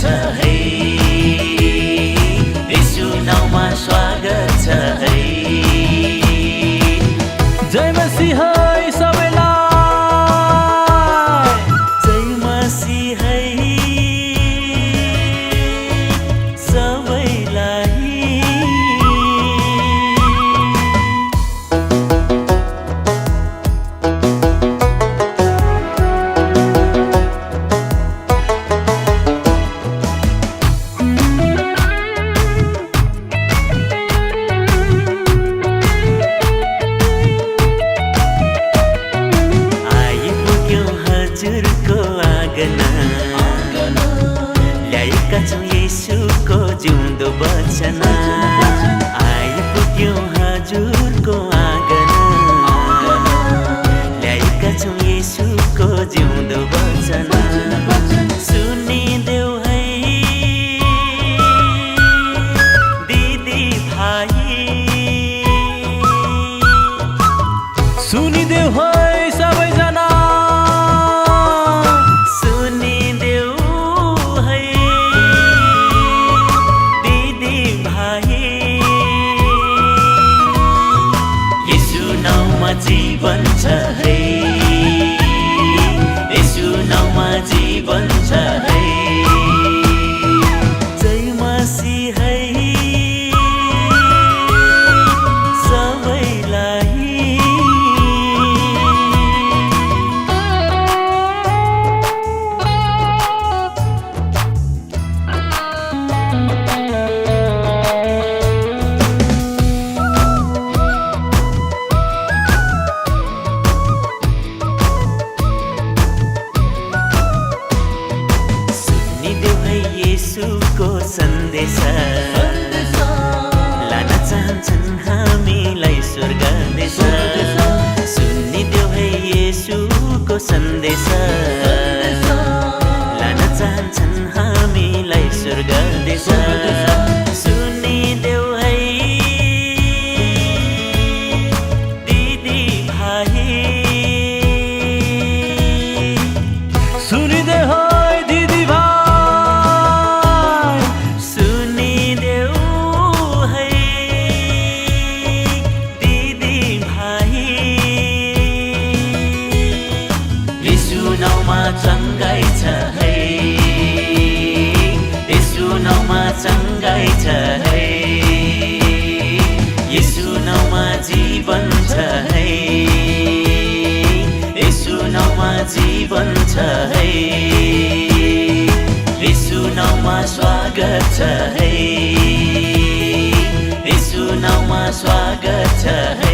छ है, येशू नाउँमा स्वागत छ है। जय मसीह सबैलाई, जय मसीह सबैलाई। हजुरको आँगन ल्याएका छौँ येशूको जिउँदो वचन। आइपुग्यौँ हजुरको आँगन ल्याएका छौँ येशूको जिउँदो वचन। सुनिदेऊ है दिदी भाइ, सुनिदेऊ है सबैजना, जीवन छ है, येशू नाउँमा जीवन छ है। जय मसीह सबैलाई। येशूको सन्देश लान चाहन्छन् हामीलाई स्वर्ग देश। सुनिदेऊ है येशूको सन्देश लान चाहन्छन् हामीलाई स्वर्ग देश। सुनिदेऊ है दिदी भाइ, सुनिदेऊ है दिदी भाइ, चङ्गाइ छ है, येशू नाउँमा चङ्गाइ छ है। येशू नाउँमा जीवन छ है, येशू नाउँमा जीवन छ है। येशू नाउँमा स्वागत छ है, येशू नाउँमा स्वागत छ है।